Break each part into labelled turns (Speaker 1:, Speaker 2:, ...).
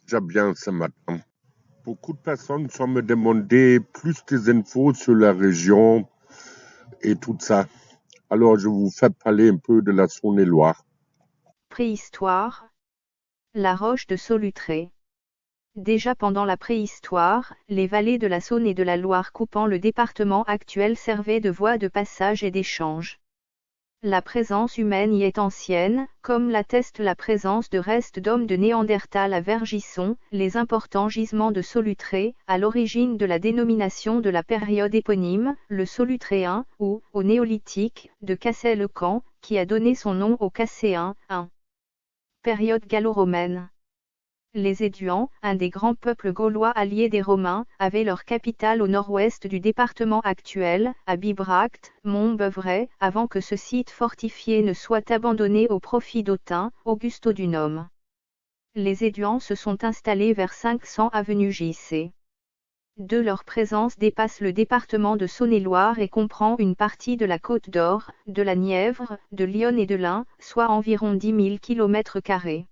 Speaker 1: déjà bien ce matin. Beaucoup de personnes sont me demander plus des infos sur la région et tout ça. Alors, je vous fais parler un peu de la Saône-et-Loire.
Speaker 2: Préhistoire. La roche de Solutré. Déjà pendant la préhistoire, les vallées de la Saône et de la Loire coupant le département actuel servaient de voie de passage et d'échange. La présence humaine y est ancienne, comme l'atteste la présence de restes d'hommes de Néandertal à Vergisson, les importants gisements de Solutré, à l'origine de la dénomination de la période éponyme, le Solutréen, ou, au néolithique, de Cassay-le-Camp, qui a donné son nom au Casséen, période gallo-romaine. Les Éduans, un des grands peuples gaulois alliés des Romains, avaient leur capitale au nord-ouest du département actuel, à Bibracte, Montbeuvray, avant que ce site fortifié ne soit abandonné au profit d'Autun, Augusto du Nome. Les Éduans se sont installés vers 500 avenue J.C. Leur présence dépasse le département de Saône-et-Loire et comprend une partie de la Côte d'Or, de la Nièvre, de l'Yonne et de l'Ain, soit environ 10 000 km².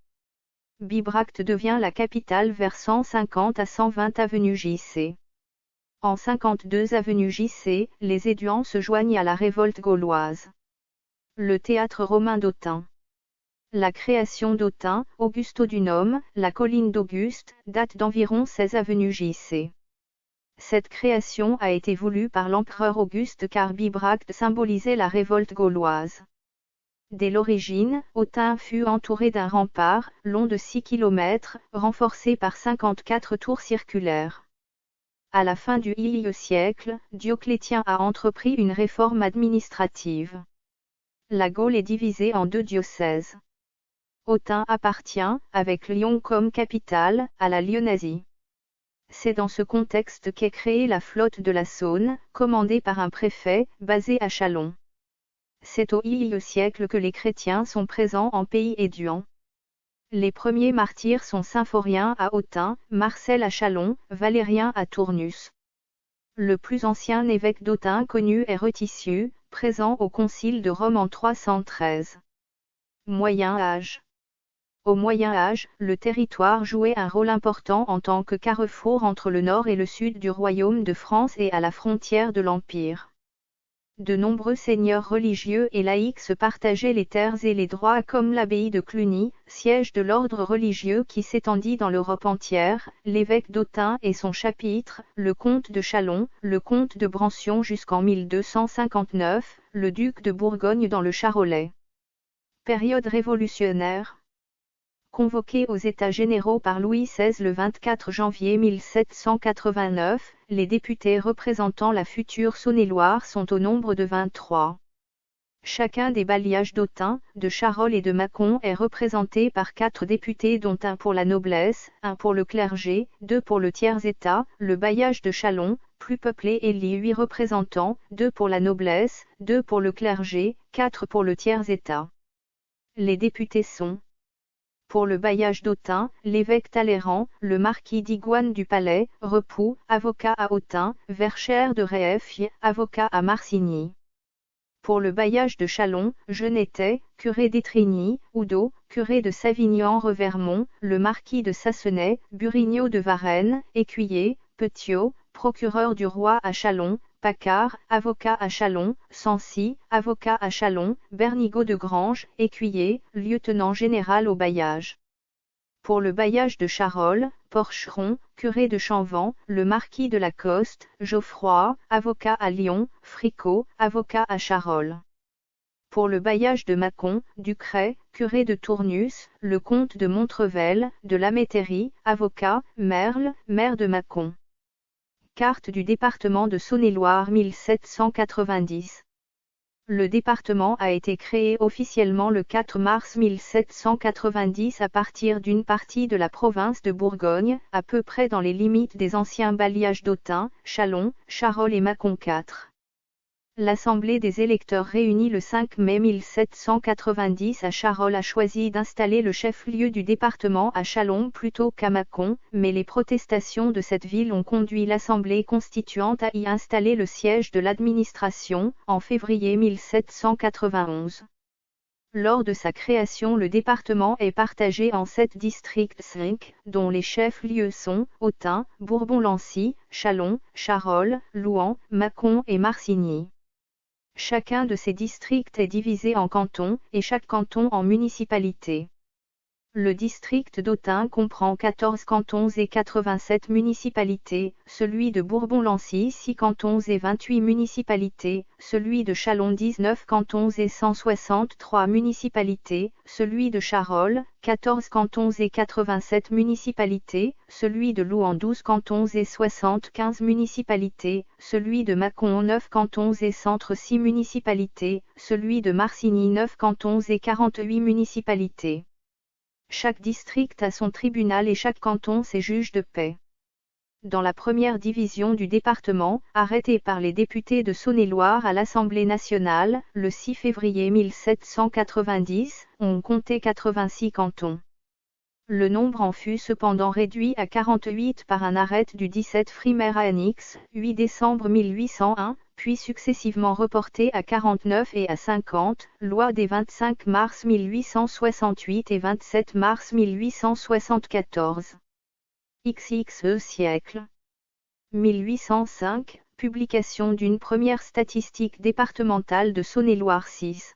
Speaker 2: Bibracte devient la capitale vers 150 à 120 avenue J.C. En 52 avenue J.C., les Éduans se joignent à la révolte gauloise. Le théâtre romain d'Autun. La création d'Autun, Augusto du Nome, la colline d'Auguste, date d'environ 16 avenue J.C. Cette création a été voulue par l'empereur Auguste car Bibracte symbolisait la révolte gauloise. Dès l'origine, Autun fut entouré d'un rempart, long de 6 km, renforcé par 54 tours circulaires. À la fin du Ie siècle, Dioclétien a entrepris une réforme administrative. La Gaule est divisée en 2 diocèses. Autun appartient, avec Lyon comme capitale, à la Lyonnasie. C'est dans ce contexte qu'est créée la flotte de la Saône, commandée par un préfet, basé à Châlons. C'est au Ie siècle que les chrétiens sont présents en pays éduan. Les premiers martyrs sont Symphorien à Autun, Marcel à Châlons, Valérien à Tournus. Le plus ancien évêque d'Autun connu est Retitius, présent au concile de Rome en 313. Moyen Âge. Au Moyen Âge, le territoire jouait un rôle important en tant que carrefour entre le nord et le sud du royaume de France et à la frontière de l'Empire. De nombreux seigneurs religieux et laïcs se partageaient les terres et les droits comme l'abbaye de Cluny, siège de l'ordre religieux qui s'étendit dans l'Europe entière, l'évêque d'Autun et son chapitre, le comte de Châlons, le comte de Brancion jusqu'en 1259, le duc de Bourgogne dans le Charolais. Période révolutionnaire. Convoqués aux États généraux par Louis XVI le 24 janvier 1789, les députés représentant la future Saône-et-Loire sont au nombre de 23. Chacun des bailliages d'Autun, de Charolles et de Mâcon est représenté par 4 députés dont un pour la noblesse, un pour le clergé, 2 pour le tiers-état, le bailliage de Châlons, plus peuplé élit 8 représentants, 2 pour la noblesse, 2 pour le clergé, 4 pour le tiers-état. Les députés sont pour le bailliage d'Autun, l'évêque Talleyrand, le marquis d'Iguane du Palais, Repoux, avocat à Autun, Verchères de Réeffy, avocat à Marcigny. Pour le bailliage de Châlons, Genetet, curé d'Étrigny, Oudot, curé de Savignan-Revermont, le marquis de Sassenais, Burignaud de Varennes, Écuyer, Petiot, procureur du roi à Châlons, Paccard, avocat à Châlons, Sancy, avocat à Châlons, Bernigaud de Grange, Écuyer, lieutenant général au bailliage. Pour le bailliage de Charolles, Porcheron, curé de Champvans, le marquis de Lacoste, Geoffroy, avocat à Lyon, Fricot, avocat à Charolles. Pour le bailliage de Mâcon, Ducret, curé de Tournus, le comte de Montrevel, de la Métairie, avocat, Merle, maire de Mâcon. Carte du département de Saône-et-Loire 1790. Le département a été créé officiellement le 4 mars 1790 à partir d'une partie de la province de Bourgogne, à peu près dans les limites des anciens bailliages d'Autun, Châlons, Charolles et Mâcon 4. L'Assemblée des électeurs réunie le 5 mai 1790 à Charolles a choisi d'installer le chef-lieu du département à Châlons plutôt qu'à Mâcon, mais les protestations de cette ville ont conduit l'Assemblée constituante à y installer le siège de l'administration, en février 1791. Lors de sa création, le département est partagé en 7 districts 5, dont les chefs-lieux sont Autun, Bourbon-Lancy, Châlons, Charolles, Louhans, Mâcon et Marcigny. Chacun de ces districts est divisé en cantons, et chaque canton en municipalités. Le district d'Autun comprend 14 cantons et 87 municipalités, celui de Bourbon-Lancy 6 cantons et 28 municipalités, celui de Châlons 19 cantons et 163 municipalités, celui de Charolles 14 cantons et 87 municipalités, celui de Louhans 12 cantons et 75 municipalités, celui de Mâcon 9 cantons et 106 municipalités, celui de Marcigny 9 cantons et 48 municipalités. Chaque district a son tribunal et chaque canton ses juges de paix. Dans la première division du département, arrêtée par les députés de Saône-et-Loire à l'Assemblée nationale, le 6 février 1790, on comptait 86 cantons. Le nombre en fut cependant réduit à 48 par un arrêt du 17 Frimaire Anix, 8 décembre 1801, puis successivement reporté à 49 et à 50, loi des 25 mars 1868 et 27 mars 1874. XXe siècle. 1805, publication d'une première statistique départementale de Saône-et-Loire 6.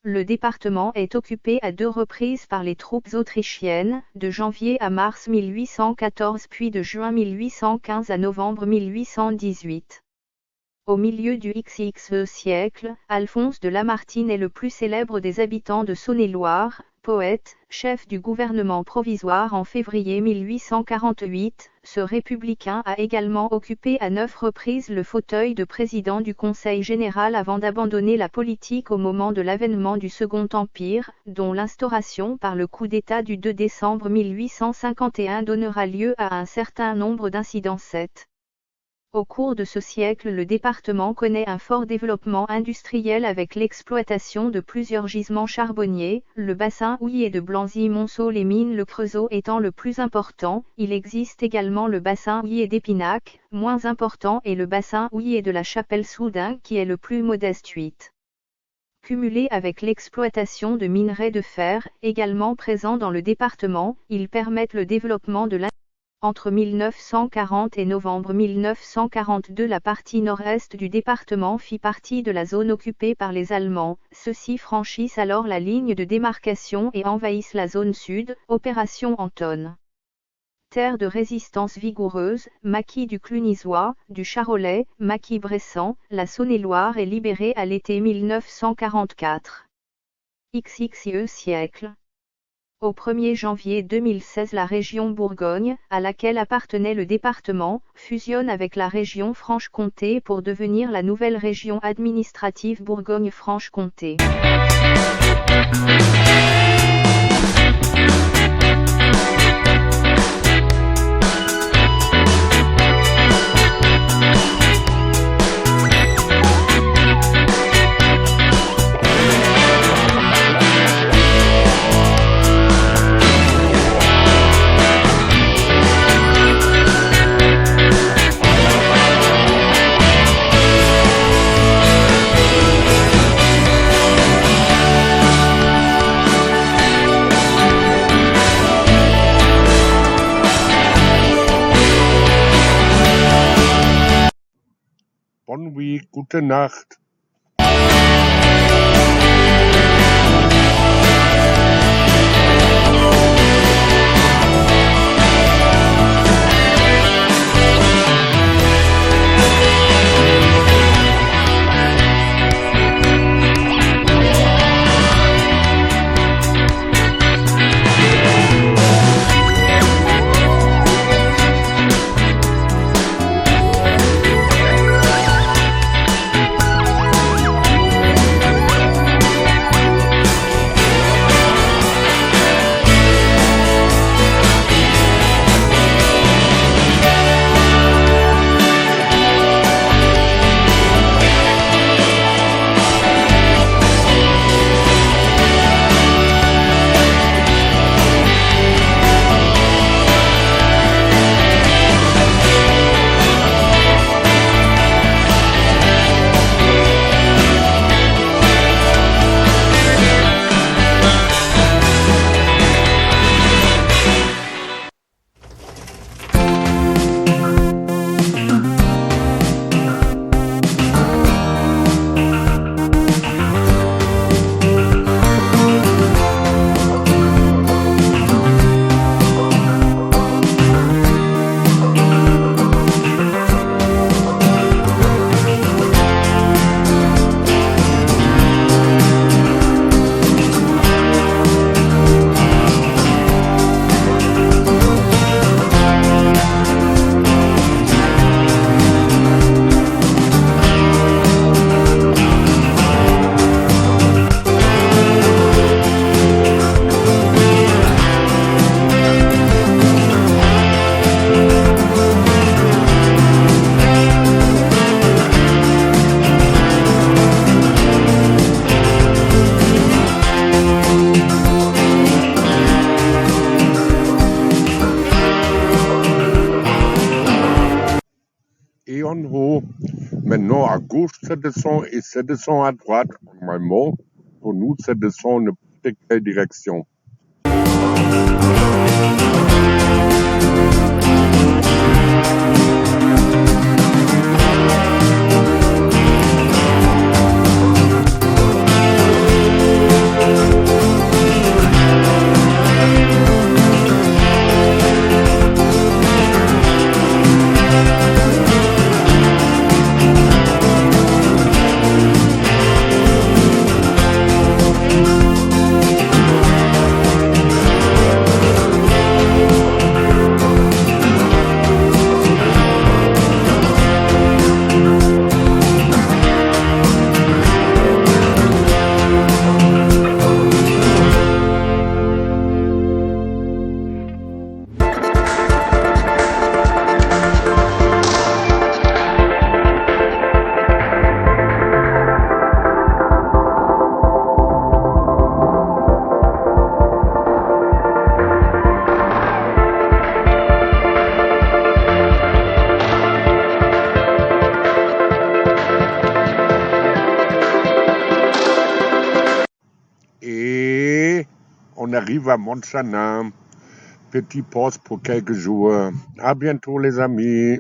Speaker 2: Le département est occupé à 2 reprises par les troupes autrichiennes, de janvier à mars 1814 puis de juin 1815 à novembre 1818. Au milieu du XXe siècle, Alphonse de Lamartine est le plus célèbre des habitants de Saône-et-Loire, poète, chef du gouvernement provisoire en février 1848. Ce républicain a également occupé à 9 reprises le fauteuil de président du Conseil général avant d'abandonner la politique au moment de l'avènement du Second Empire, dont l'instauration par le coup d'État du 2 décembre 1851 donnera lieu à un certain nombre d'incidents. Au cours de ce siècle, le département connaît un fort développement industriel avec l'exploitation de plusieurs gisements charbonniers, le bassin houiller de Blanzy-Monceau, les mines Le Creusot étant le plus important. Il existe également le bassin houiller d'Épinac, moins important, et le bassin houiller de la Chapelle-Soudun qui est le plus modeste. 8. Cumulé avec l'exploitation de minerais de fer, également présents dans le département, ils permettent le développement de l'industrie. Entre 1940 et novembre 1942, la partie nord-est du département fit partie de la zone occupée par les Allemands. Ceux-ci franchissent alors la ligne de démarcation et envahissent la zone sud, opération Anton. Terre de résistance vigoureuse, maquis du Clunisois, du Charolais, maquis Bressan, la Saône-et-Loire est libérée à l'été 1944. XXe siècle. Au 1er janvier 2016, la région Bourgogne, à laquelle appartenait le département, fusionne avec la région Franche-Comté pour devenir la nouvelle région administrative Bourgogne-Franche-Comté.
Speaker 1: Bonne nuit, gute Nacht. Maintenant, à gauche, ça descend et ça descend à droite. Normalement, pour nous, ça descend n'importe quelle direction. Et on arrive à Montchanin. Petit pause pour quelques jours. À bientôt les amis.